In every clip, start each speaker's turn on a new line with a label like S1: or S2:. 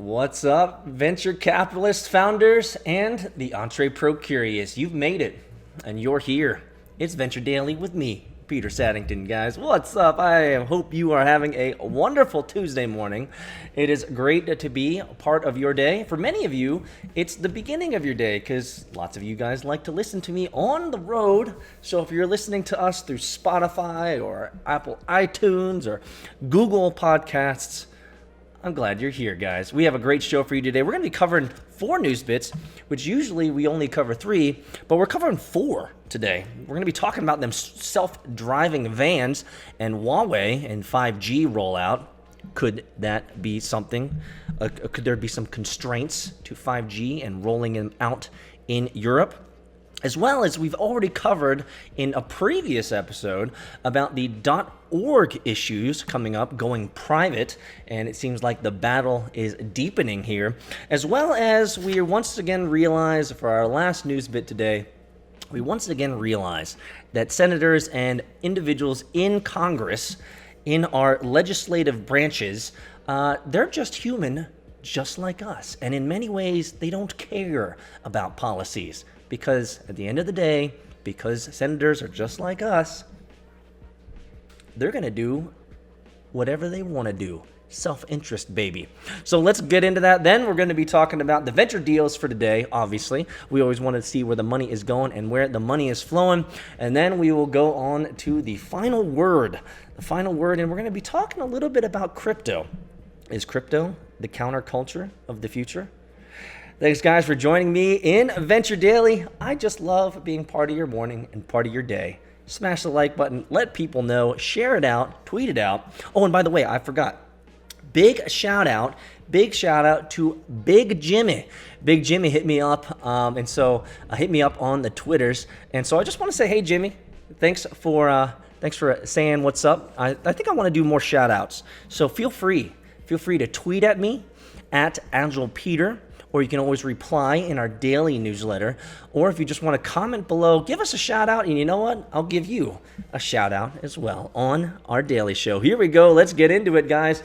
S1: What's up, venture capitalists, founders, and the entrepreneur curious? You've made it, and you're here. It's Venture Daily with me, Peter Saddington, guys. What's up? I hope you are having a wonderful Tuesday morning. It is great to be a part of your day. For many of you, it's the beginning of your day because lots of you guys like to listen to me on the road. So if you're listening to us through Spotify or Apple iTunes or Google Podcasts, I'm glad you're here, guys. We have a great show for you today. We're going to be covering 4 news bits, which usually we only cover 3, but we're covering 4 today. We're going to be talking about them self-driving vans and Huawei and 5G rollout. Could that be something? Could there be some constraints to 5G and rolling them out in Europe? As well as we've already covered in a previous episode about the .org issues coming up, going private, and it seems like the battle is deepening here. As well as we once again realize for our last news bit today, we once again realize that senators and individuals in Congress, in our legislative branches, they're just human, just like us. And in many ways, they don't care about policies. Because at the end of the day, because senators are just like us, they're going to do whatever they want to do. Self-interest, baby. So let's get into that. Then we're going to be talking about the venture deals for today, obviously. We always want to see where the money is going and where the money is flowing. And then we will go on to the final word. The final word, and we're going to be talking a little bit about crypto. Is crypto the counterculture of the future? Thanks, guys, for joining me in Venture Daily. I just love being part of your morning and part of your day. Smash the like button. Let people know. Share it out. Tweet it out. Oh, and by the way, I forgot. Big shout out to Big Jimmy. Big Jimmy hit me up, and so hit me up on the Twitters. And so I just want to say, hey, Jimmy, thanks for saying what's up. I think I want to do more shout outs. So feel free to tweet at me at AgilePeter. Or you can always reply in our daily newsletter. Or if you just want to comment below, give us a shout out. And you know what? I'll give you a shout out as well on our daily show. Here we go. Let's get into it, guys.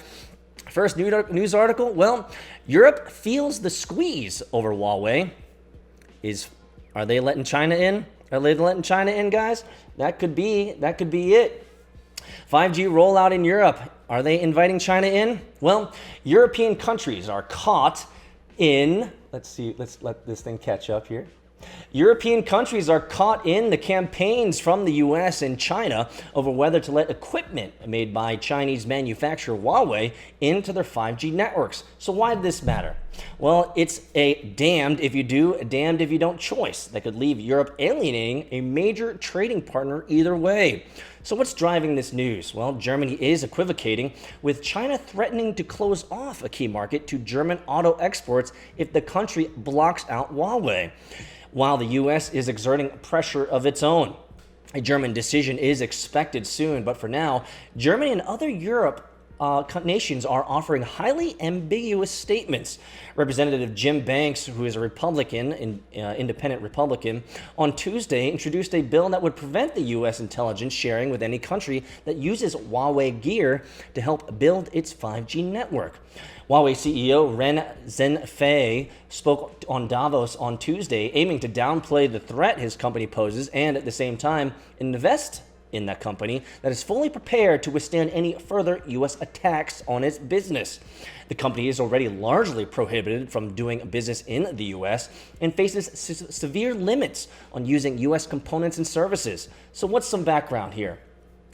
S1: First news article. Well, Europe feels the squeeze over Huawei. Are they letting China in? Are they letting China in, guys? That could be it. 5G rollout in Europe. Are they inviting China in? Well, European countries are caught in, let's let this thing catch up here. European countries are caught in the campaigns from the US and China over whether to let equipment made by Chinese manufacturer Huawei into their 5G networks. So why did this matter? Well, it's a damned if you do, damned if you don't choice that could leave Europe alienating a major trading partner either way. So what's driving this news? Well, Germany is equivocating, with China threatening to close off a key market to German auto exports if the country blocks out Huawei, while the US is exerting pressure of its own. A German decision is expected soon, but for now, Germany and other Europe nations are offering highly ambiguous statements. Representative Jim Banks, who is a Republican, independent Republican, on Tuesday introduced a bill that would prevent the U.S. intelligence sharing with any country that uses Huawei gear to help build its 5G network. Huawei CEO Ren Zhengfei spoke on Davos on Tuesday, aiming to downplay the threat his company poses and at the same time invest in that company that is fully prepared to withstand any further U.S. attacks on its business. The company is already largely prohibited from doing business in the U.S. and faces severe limits on using U.S. components and services. So what's some background here?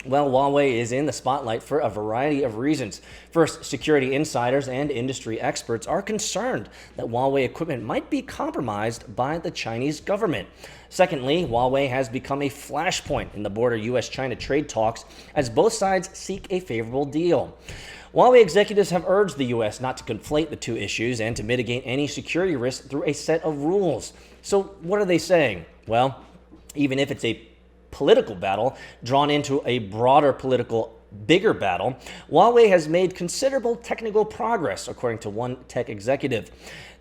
S1: Well, Huawei is in the spotlight for a variety of reasons. First, security insiders and industry experts are concerned that Huawei equipment might be compromised by the Chinese government. Secondly, Huawei has become a flashpoint in the border U.S.-China trade talks as both sides seek a favorable deal. Huawei executives have urged the U.S. not to conflate the two issues and to mitigate any security risks through a set of rules. So what are they saying? Well, even if it's a political battle drawn into a broader bigger battle, Huawei has made considerable technical progress, according to one tech executive.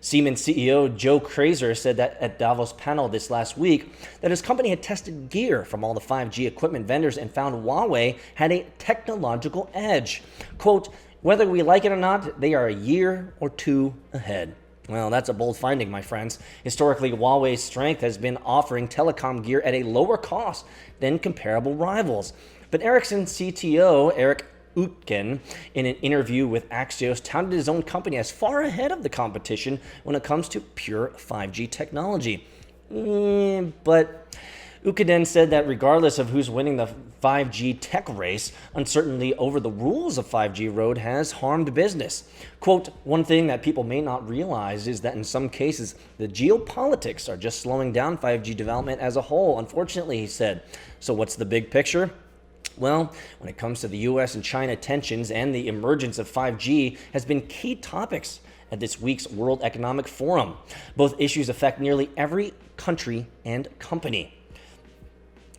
S1: Siemens CEO Joe Kraser said that at Davos panel this last week that his company had tested gear from all the 5G equipment vendors and found Huawei had a technological edge. Quote, Whether we like it or not, they are a year or two ahead. Well, that's a bold finding, my friends. Historically, Huawei's strength has been offering telecom gear at a lower cost than comparable rivals. But Ericsson CTO Eric Utken, in an interview with Axios, touted his own company as far ahead of the competition when it comes to pure 5G technology. But Ukiden said that regardless of who's winning the 5G tech race, uncertainty over the rules of 5G road has harmed business. Quote, one thing that people may not realize is that in some cases, the geopolitics are just slowing down 5G development as a whole, unfortunately, he said. So what's the big picture? Well, when it comes to the US and China tensions and the emergence of 5G has been key topics at this week's World Economic Forum. Both issues affect nearly every country and company.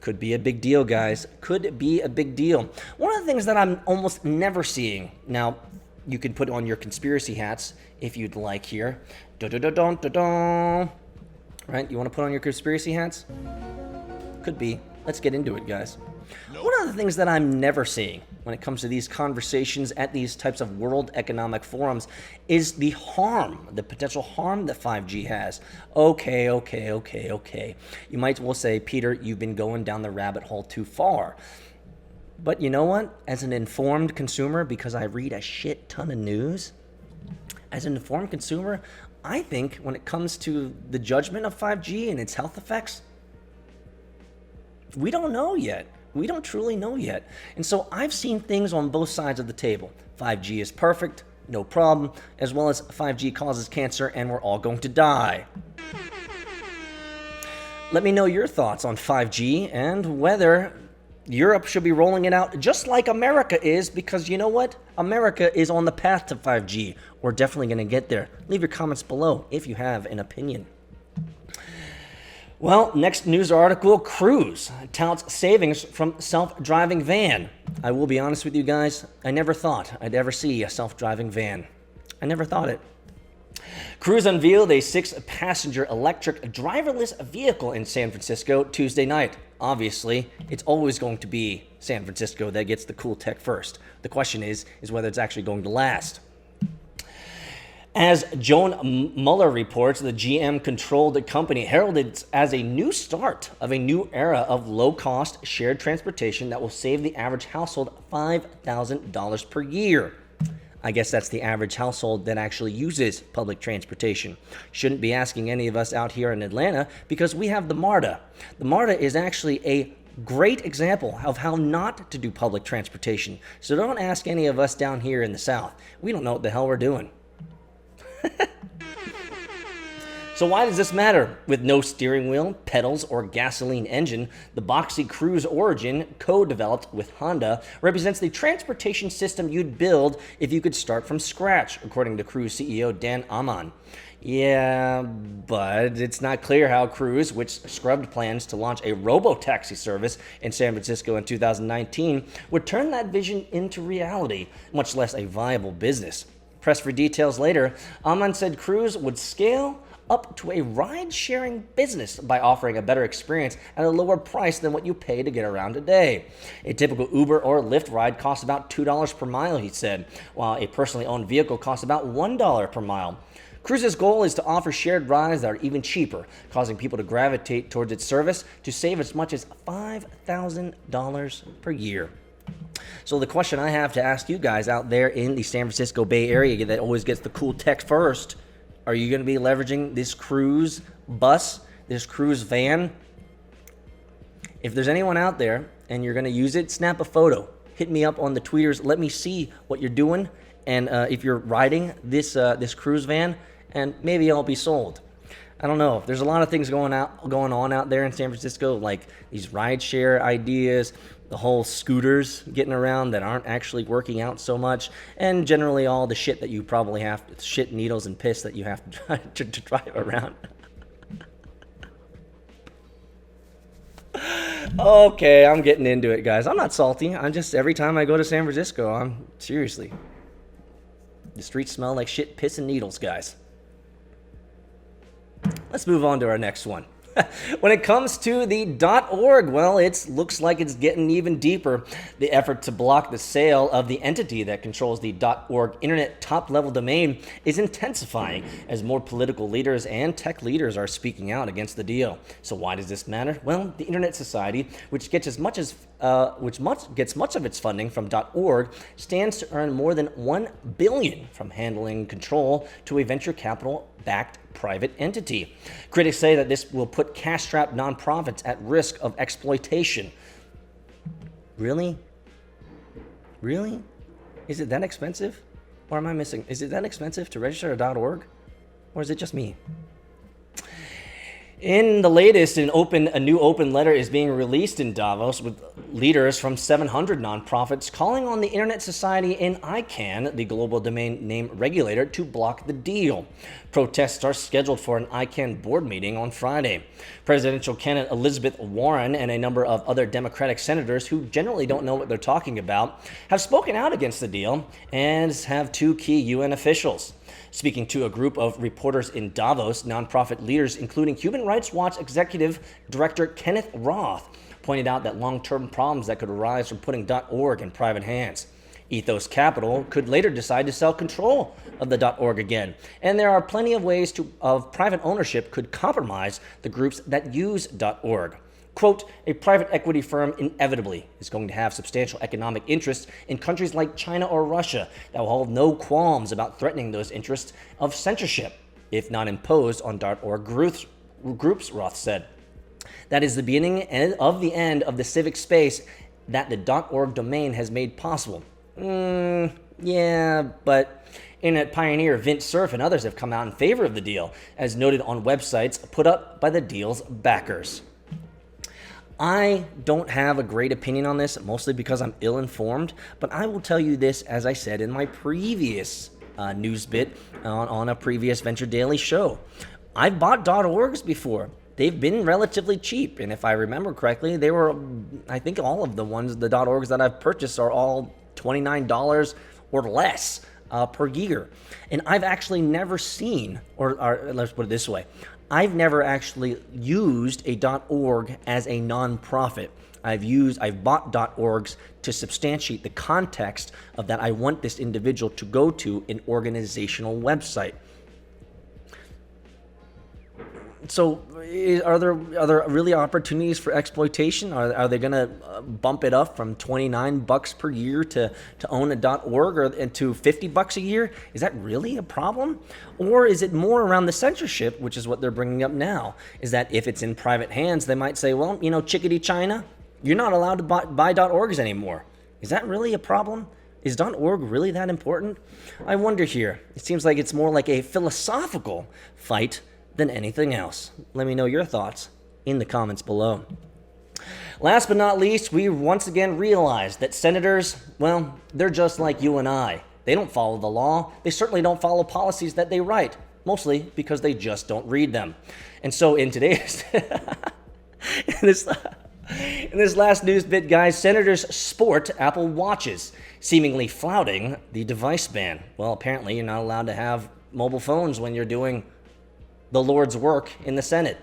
S1: Could be a big deal, guys. Could be a big deal. One of the things that I'm almost never seeing, now you can put on your conspiracy hats if you'd like here. Right? You want to put on your conspiracy hats? Could be. Let's get into it, guys. One of the things that I'm never seeing when it comes to these conversations at these types of world economic forums is the harm, the potential harm that 5G has. Okay. You might well say, Peter, you've been going down the rabbit hole too far. But you know what? As an informed consumer, because I read a shit ton of news, as an informed consumer, I think when it comes to the judgment of 5G and its health effects, we don't know yet. We don't truly know yet. And so I've seen things on both sides of the table. 5G is perfect, no problem, as well as 5G causes cancer and we're all going to die. Let me know your thoughts on 5G and whether Europe should be rolling it out just like America is, because you know what? America is on the path to 5G. We're definitely going to get there. Leave your comments below if you have an opinion. Well, next news article, Cruise touts savings from self-driving van. I will be honest with you guys, I never thought I'd ever see a self-driving van. I never thought it. Cruise unveiled a 6-passenger electric driverless vehicle in San Francisco Tuesday night. Obviously, it's always going to be San Francisco that gets the cool tech first. The question is whether it's actually going to last. As Joan Muller reports, the GM-controlled company heralded it as a new start of a new era of low-cost shared transportation that will save the average household $5,000 per year. I guess that's the average household that actually uses public transportation. Shouldn't be asking any of us out here in Atlanta because we have the MARTA. The MARTA is actually a great example of how not to do public transportation. So don't ask any of us down here in the South. We don't know what the hell we're doing. So why does this matter? With no steering wheel, pedals, or gasoline engine, the boxy Cruise Origin, co-developed with Honda, represents the transportation system you'd build if you could start from scratch, according to Cruise CEO Dan Ammann. Yeah, but it's not clear how Cruise, which scrubbed plans to launch a robo-taxi service in San Francisco in 2019, would turn that vision into reality, much less a viable business. Pressed for details later, Ammann said Cruise would scale up to a ride-sharing business by offering a better experience at a lower price than what you pay to get around today. A typical Uber or Lyft ride costs about $2 per mile, he said, while a personally owned vehicle costs about $1 per mile. Cruise's goal is to offer shared rides that are even cheaper, causing people to gravitate towards its service to save as much as $5,000 per year. So the question I have to ask you guys out there in the San Francisco Bay Area that always gets the cool tech first, are you going to be leveraging this Cruise bus, this Cruise van? If there's anyone out there and you're going to use it, snap a photo. Hit me up on the tweeters. Let me see what you're doing. And if you're riding this Cruise van, and maybe I'll be sold. I don't know. There's a lot of things going on out there in San Francisco, like these rideshare ideas, the whole scooters getting around that aren't actually working out so much, and generally all the shit that you probably have, shit, needles, and piss that you have to drive around. Okay, I'm getting into it, guys. I'm not salty. I'm just, every time I go to San Francisco, I'm seriously. The streets smell like shit, piss, and needles, guys. Let's move on to our next one. When it comes to the .org, well, it looks like it's getting even deeper. The effort to block the sale of the entity that controls the .org internet top-level domain is intensifying as more political leaders and tech leaders are speaking out against the deal. So why does this matter? Well, the Internet Society, which gets much of its funding from .org, stands to earn more than $1 billion from handling control to a venture capital-backed private entity. Critics say that this will put cash-strapped nonprofits at risk of exploitation. Really? Really? Is it that expensive? Or am I missing? Is it that expensive to register a .org? Or is it just me? In the latest, a new open letter is being released in Davos with leaders from 700 nonprofits calling on the Internet Society and ICANN, the global domain name regulator, to block the deal. Protests are scheduled for an ICANN board meeting on Friday. Presidential candidate Elizabeth Warren and a number of other Democratic senators who generally don't know what they're talking about have spoken out against the deal, and have two key UN officials. Speaking to a group of reporters in Davos, nonprofit leaders, including Human Rights Watch Executive Director Kenneth Roth, pointed out that long-term problems that could arise from putting .org in private hands. Ethos Capital could later decide to sell control of the .org again, and there are plenty of ways of private ownership could compromise the groups that use .org. Quote, a private equity firm inevitably is going to have substantial economic interests in countries like China or Russia that will hold no qualms about threatening those interests of censorship, if not imposed on .org groups, Roth said. That is the beginning of the end of the civic space that the .org domain has made possible. Yeah, but Internet pioneer Vint Cerf and others have come out in favor of the deal, as noted on websites put up by the deal's backers. I don't have a great opinion on this, mostly because I'm ill-informed, but I will tell you this, as I said in my previous news bit on a previous Venture Daily show. I've bought .orgs before. They've been relatively cheap, and if I remember correctly, they were, I think all of the .orgs that I've purchased are all $29 or less per year. And I've actually never seen, or let's put it this way, I've never actually used a .org as a nonprofit. I've bought .orgs to substantiate the context of that I want this individual to go to an organizational website. So are there really opportunities for exploitation? Are they going to bump it up from $29 per year to own a .org or to $50 a year? Is that really a problem? Or is it more around the censorship, which is what they're bringing up now, is that if it's in private hands, they might say, well, chickadee China, you're not allowed to buy .orgs anymore. Is that really a problem? Is .org really that important? I wonder here. It seems like it's more like a philosophical fight than anything else. Let me know your thoughts in the comments below. Last but not least, we once again realized that senators, well, they're just like you and I. They don't follow the law. They certainly don't follow policies that they write, mostly because they just don't read them. And so in today's in this last news bit, guys, senators sport Apple Watches, seemingly flouting the device ban. Well, apparently you're not allowed to have mobile phones when you're doing the Lord's work in the Senate.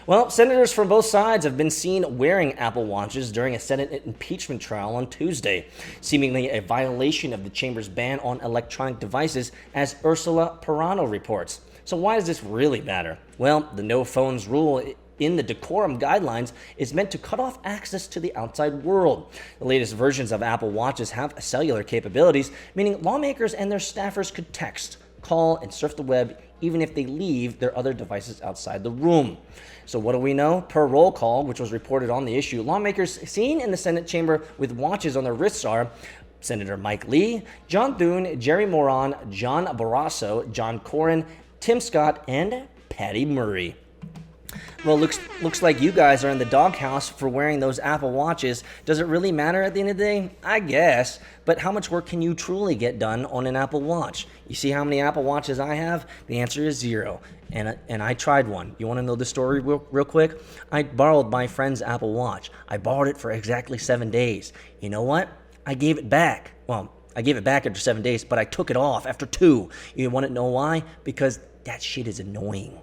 S1: Well, senators from both sides have been seen wearing Apple Watches during a Senate impeachment trial on Tuesday, seemingly a violation of the chamber's ban on electronic devices, as Ursula Perano reports. So why does this really matter? Well, the no phones rule in the decorum guidelines is meant to cut off access to the outside world. The latest versions of Apple Watches have cellular capabilities, meaning lawmakers and their staffers could text, call, and surf the web even if they leave their other devices outside the room. So what do we know? Per roll call, which was reported on the issue, lawmakers seen in the Senate chamber with watches on their wrists are Senator Mike Lee, John Thune, Jerry Moran, John Barrasso, John Cornyn, Tim Scott, and Patty Murray. Well, looks like you guys are in the doghouse for wearing those Apple Watches. Does it really matter at the end of the day? I guess. But how much work can you truly get done on an Apple Watch? You see how many Apple Watches I have? The answer is 0. And I tried one. You want to know the story real quick? I borrowed my friend's Apple Watch. I borrowed it for exactly 7 days. You know what? I gave it back. Well, I gave it back after 7 days, but I took it off after 2. You want to know why? Because that shit is annoying.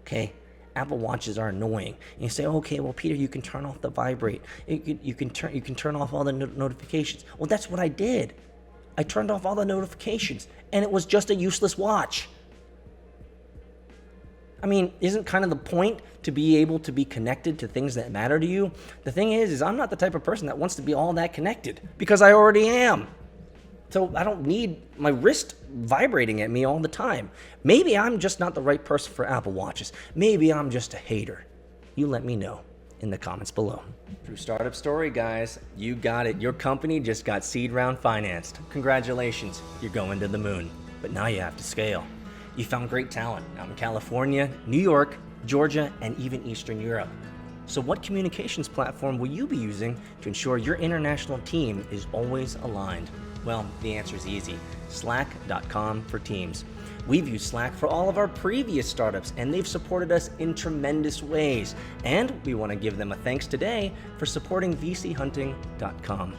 S1: Okay? Apple Watches are annoying. And you say, okay, well, Peter, you can turn off the vibrate. You can turn off all the notifications. Well, that's what I did. I turned off all the notifications, and it was just a useless watch. I mean, isn't kind of the point to be able to be connected to things that matter to you? The thing is I'm not the type of person that wants to be all that connected, because I already am. So I don't need my wrist vibrating at me all the time. Maybe I'm just not the right person for Apple Watches. Maybe I'm just a hater. You let me know in the comments below. True startup story, guys. You got it. Your company just got seed round financed. Congratulations. You're going to the moon. But now you have to scale. You found great talent out in California, New York, Georgia, and even Eastern Europe. So what communications platform will you be using to ensure your international team is always aligned? Well, the answer is easy. Slack.com for Teams. We've used Slack for all of our previous startups, and they've supported us in tremendous ways. And we want to give them a thanks today for supporting vchunting.com.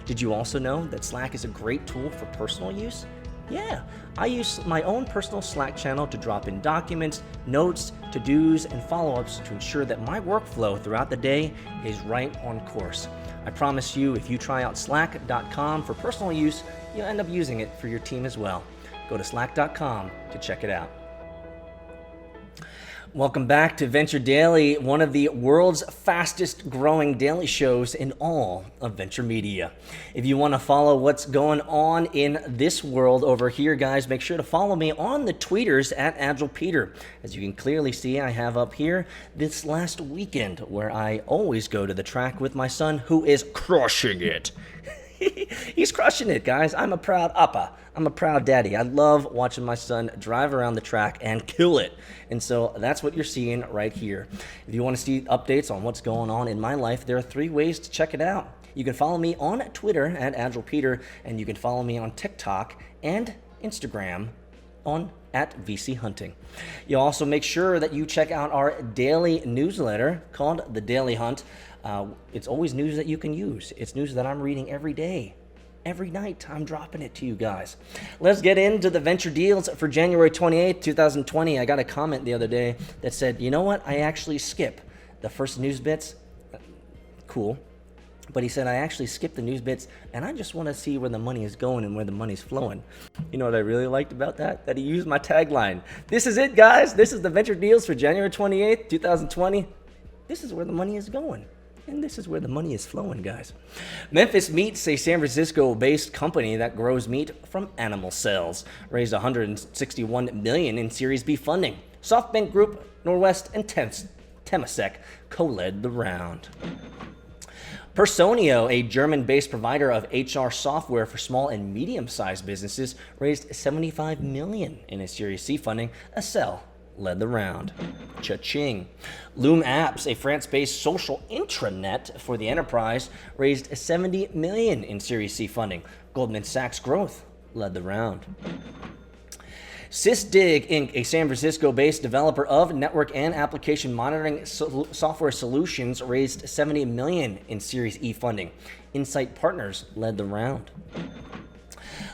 S1: Did you also know that Slack is a great tool for personal use? Yeah, I use my own personal Slack channel to drop in documents, notes, to-dos, and follow-ups to ensure that my workflow throughout the day is right on course. I promise you, if you try out slack.com for personal use, you'll end up using it for your team as well. Go to slack.com to check it out. Welcome back to Venture Daily, one of the world's fastest growing daily shows in all of venture media. If you want to follow what's going on in this world over here, guys, make sure to follow me on the tweeters at AgilePeter. As you can clearly see, I have up here this last weekend where I always go to the track with my son, who is crushing it. He's crushing it, guys. I'm a proud appa. I'm a proud daddy. I love watching my son drive around the track and kill it. And so that's what you're seeing right here. If you want to see updates on what's going on in my life, there are 3 ways to check it out. You can follow me on Twitter at AgilePeter, and you can follow me on TikTok and Instagram at VC Hunting. You'll also make sure that you check out our daily newsletter called The Daily Hunt. It's always news that you can use. It's news that I'm reading every day. Every night, I'm dropping it to you guys. Let's get into the venture deals for January 28th, 2020. I got a comment the other day that said, you know what? I actually skip the first news bits. Cool. But he said, I actually skip the news bits, and I just want to see where the money is going and where the money's flowing. You know what I really liked about that? That he used my tagline. This is it, guys. This is the venture deals for January 28th, 2020. This is where the money is going. And this is where the money is flowing, guys. Memphis Meats, a San Francisco-based company that grows meat from animal cells, raised $161 million in Series B funding. SoftBank Group, Norwest, and Temasek co-led the round. Personio, a German-based provider of HR software for small and medium-sized businesses, raised $75 million in a Series C funding. Accel led the round. Cha-ching. Loom Apps, a France-based social intranet for the enterprise, raised $70 million in Series C funding. Goldman Sachs Growth led the round. SysDig Inc., a San Francisco-based developer of network and application monitoring software solutions, raised $70 million in Series E funding. Insight Partners led the round.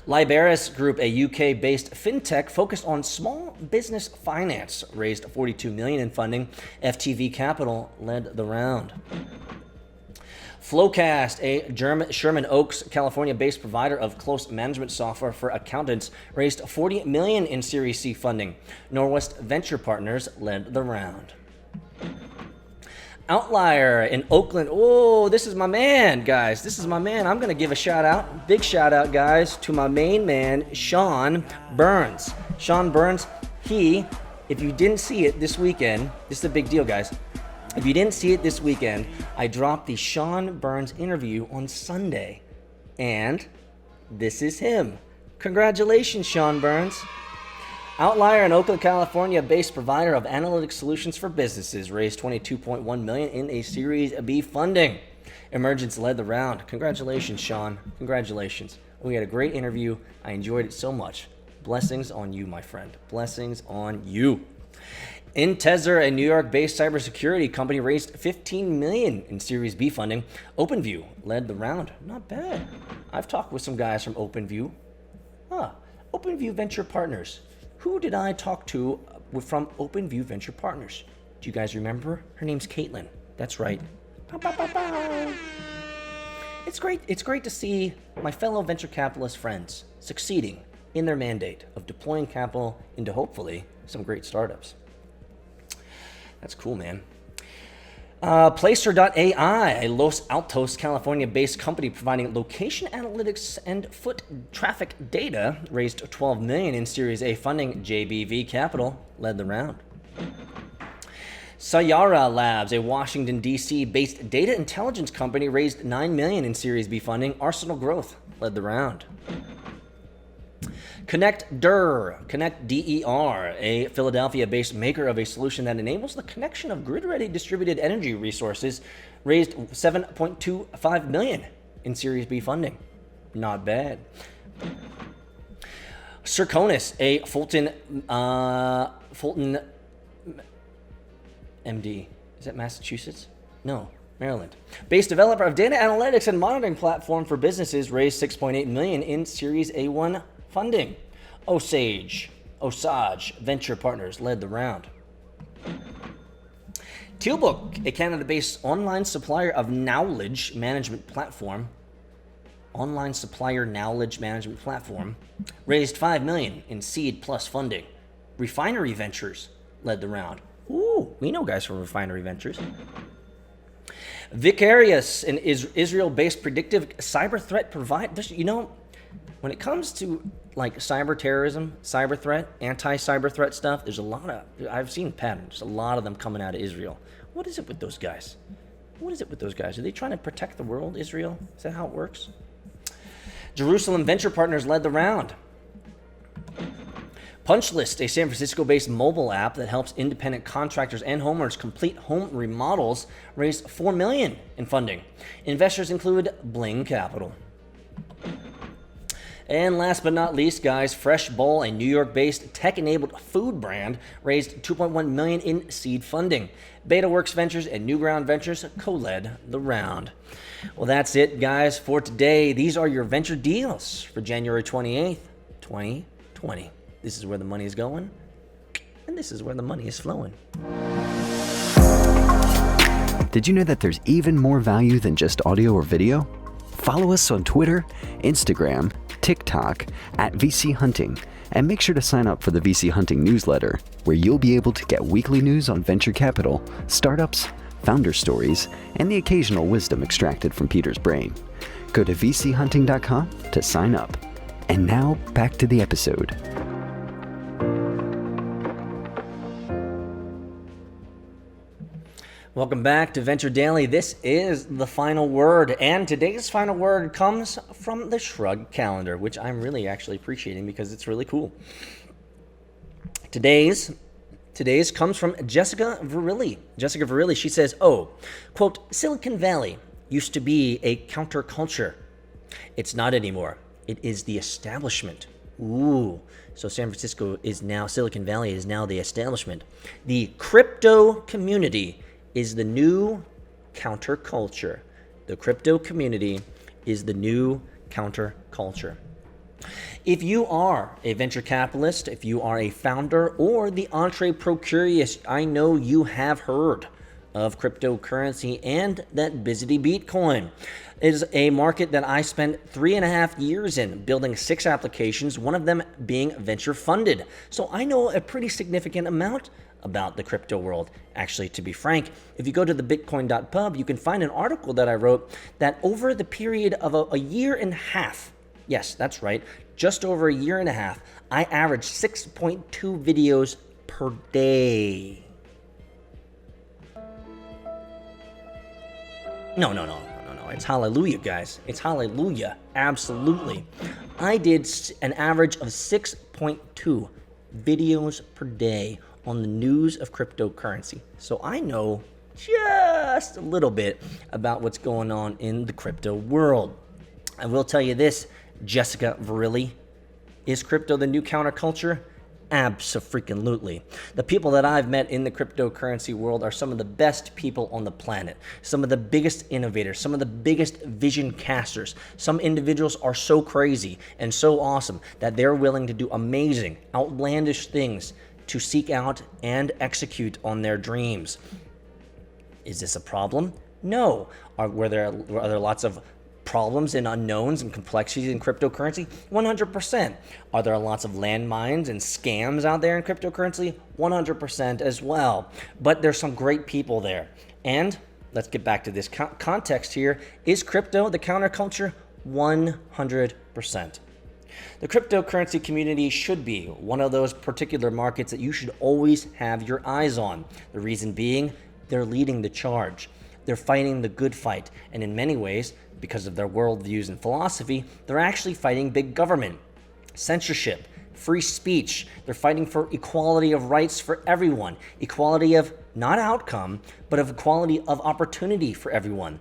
S1: Liberis Group, a UK-based fintech focused on small business finance, raised $42 million in funding. FTV Capital led the round. Flowcast, a Sherman Oaks, California-based provider of close management software for accountants, raised $40 million in Series C funding. Norwest Venture Partners led the round. Outlier in Oakland. Oh, this is my man, guys. This is my man. I'm going to give a shout out, big shout out, guys, to my main man, Sean Burns. Sean Burns, if you didn't see it this weekend, this is a big deal, guys. If you didn't see it this weekend, I dropped the Sean Burns interview on Sunday. And this is him. Congratulations, Sean Burns. Outlier, an Oakland, California-based provider of analytic solutions for businesses, raised $22.1 million in a Series B funding. Emergence led the round. Congratulations, Sean. Congratulations. We had a great interview. I enjoyed it so much. Blessings on you, my friend. Blessings on you. Intezer, a New York-based cybersecurity company, raised $15 million in Series B funding. OpenView led the round. Not bad. I've talked with some guys from OpenView. OpenView Venture Partners. Who did I talk to from OpenView Venture Partners? Do you guys remember? Her name's Caitlin. That's right. Bow, bow, bow, bow. It's great to see my fellow venture capitalist friends succeeding in their mandate of deploying capital into, hopefully, some great startups. That's cool, man. Placer.ai, a Los Altos, California-based company providing location analytics and foot traffic data, raised $12 million in Series A funding. JBV Capital led the round. Sayara Labs, a Washington, D.C.-based data intelligence company, raised $9 million in Series B funding. Arsenal Growth led the round. Connect Der, a Philadelphia-based maker of a solution that enables the connection of grid-ready distributed energy resources, raised $7.25 million in Series B funding. Not bad. Circonis, a Fulton MD. Is that Massachusetts? No, Maryland. Based developer of data analytics and monitoring platform for businesses, raised $6.8 million in Series A1 funding. Osage Venture Partners led the round. Tealbook, a Canada-based online supplier of knowledge management platform, raised $5 million in seed plus funding. Refinery Ventures led the round. Ooh, we know guys from Refinery Ventures. Vicarious, an Israel-based predictive cyber threat provider. You know, when it comes to like cyber terrorism, cyber threat, anti-cyber threat stuff, there's a lot of, I've seen patterns, a lot of them coming out of Israel. What is it with those guys? Are they trying to protect the world, Israel? Is that how it works? Jerusalem Venture Partners led the round. Punchlist, a San Francisco-based mobile app that helps independent contractors and homeowners complete home remodels, raised $4 million in funding. Investors include Bling Capital. And last but not least, guys, Fresh Bowl, a New York-based tech-enabled food brand, raised $2.1 million in seed funding. BetaWorks Ventures and Newground Ventures co-led the round. Well, that's it, guys, for today. These are your venture deals for January 28th, 2020. This is where the money is going, and this is where the money is flowing.
S2: Did you know that there's even more value than just audio or video? Follow us on Twitter, Instagram, TikTok at VC Hunting, and make sure to sign up for the VC Hunting newsletter, where you'll be able to get weekly news on venture capital, startups, founder stories, and the occasional wisdom extracted from Peter's brain. Go to vchunting.com to sign up. And now, back to the episode.
S1: Welcome back to Venture Daily. This is the final word, and today's final word comes from the Shrug calendar, which I'm really actually appreciating because it's really cool. Today's comes from Jessica Verrilli. Jessica Verrilli, she says, quote, Silicon Valley used to be a counterculture. It's not anymore. It is the establishment. Ooh, so San Francisco is now, Silicon Valley is now the establishment. The crypto community is the new counterculture. The crypto community is the new counterculture. If you are a venture capitalist, if you are a founder or the entrepreneur curious, I know you have heard of cryptocurrency and that Bizity Bitcoin. It is a market that I spent 3.5 years in, building 6 applications, one of them being venture funded. So I know a pretty significant amount about the crypto world. Actually, to be frank, if you go to the bitcoin.pub, you can find an article that I wrote that over the period of a year and a half, yes, that's right, just over a year and a half, I averaged 6.2 videos per day. No. It's hallelujah, guys. It's hallelujah. Absolutely. I did an average of 6.2 videos per day on the news of cryptocurrency. So I know just a little bit about what's going on in the crypto world. I will tell you this, Jessica Verrilli, is crypto the new counterculture? Abso-freaking-lutely. The people that I've met in the cryptocurrency world are some of the best people on the planet, some of the biggest innovators, some of the biggest vision casters. Some individuals are so crazy and so awesome that they're willing to do amazing, outlandish things to seek out and execute on their dreams. Is this a problem? No. Are there lots of problems and unknowns and complexities in cryptocurrency? 100%. Are there lots of landmines and scams out there in cryptocurrency? 100% as well. But there's some great people there. And let's get back to this context here. Is crypto the counterculture? 100%. The cryptocurrency community should be one of those particular markets that you should always have your eyes on. The reason being, they're leading the charge. They're fighting the good fight. And in many ways, because of their worldviews and philosophy, they're actually fighting big government, censorship, free speech. They're fighting for equality of rights for everyone, equality of not outcome, but of equality of opportunity for everyone.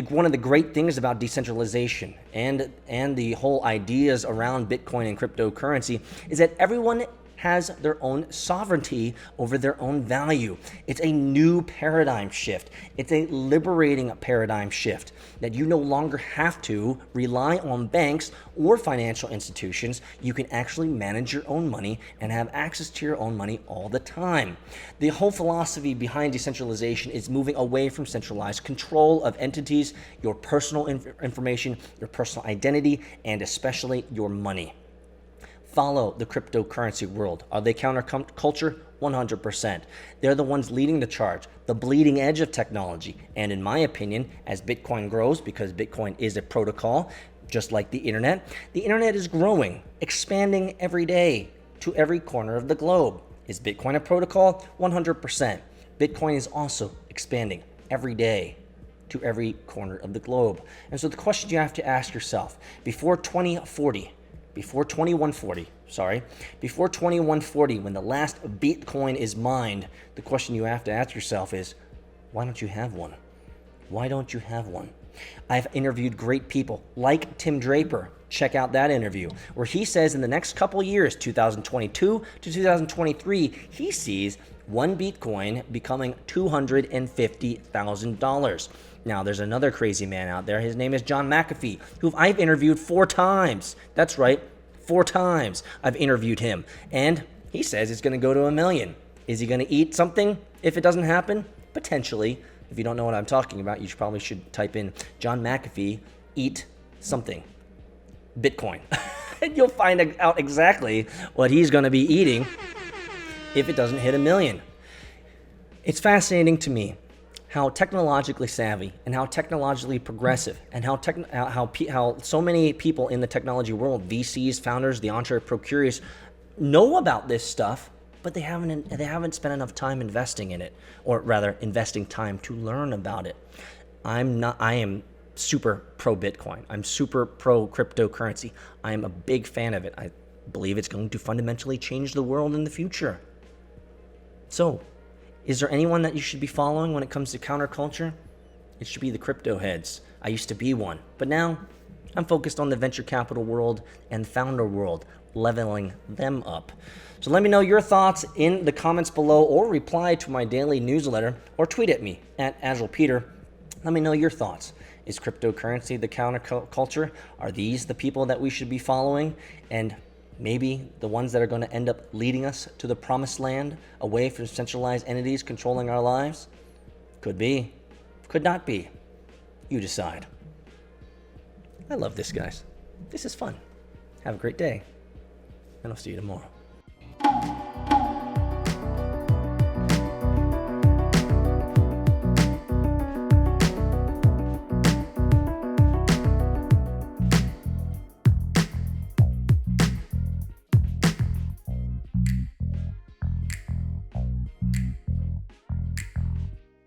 S1: One of the great things about decentralization and the whole ideas around Bitcoin and cryptocurrency is that everyone has their own sovereignty over their own value. It's a new paradigm shift. It's a liberating paradigm shift that you no longer have to rely on banks or financial institutions. You can actually manage your own money and have access to your own money all the time. The whole philosophy behind decentralization is moving away from centralized control of entities, your personal information, your personal identity, and especially your money. Follow the cryptocurrency world. Are they counterculture? 100%. They're the ones leading the charge, the bleeding edge of technology. And in my opinion, as Bitcoin grows, because Bitcoin is a protocol, just like the internet is growing, expanding every day to every corner of the globe. Is Bitcoin a protocol? 100%. Bitcoin is also expanding every day to every corner of the globe. And so the question you have to ask yourself, before 2140, when the last Bitcoin is mined, the question you have to ask yourself is, why don't you have one? Why don't you have one? I've interviewed great people like Tim Draper. Check out that interview where he says in the next couple years, 2022 to 2023, he sees one Bitcoin becoming $250,000. Now, there's another crazy man out there. His name is John McAfee, who I've interviewed 4 times. That's right, 4 times I've interviewed him. And he says it's going to go to $1 million. Is he going to eat something if it doesn't happen? Potentially. If you don't know what I'm talking about, you probably should type in John McAfee, eat something, Bitcoin. And you'll find out exactly what he's going to be eating if it doesn't hit $1 million. It's fascinating to me how technologically savvy and how technologically progressive and how so many people in the technology world, VCs, founders, the entrepreneur curious, know about this stuff, but they haven't spent enough time investing in it, or rather investing time to learn about it. I am super pro Bitcoin. I'm super pro cryptocurrency. I am a big fan of it. I believe it's going to fundamentally change the world in the future. So, is there anyone that you should be following when it comes to counterculture? It should be the crypto heads. I used to be one, but now I'm focused on the venture capital world and founder world, leveling them up. So let me know your thoughts in the comments below, or reply to my daily newsletter, or tweet at me at AgilePeter. Let me know your thoughts. Is cryptocurrency the counterculture? Are these the people that we should be following? And maybe the ones that are going to end up leading us to the promised land, away from centralized entities controlling our lives? Could be. Could not be. You decide. I love this, guys. This is fun. Have a great day, and I'll see you tomorrow.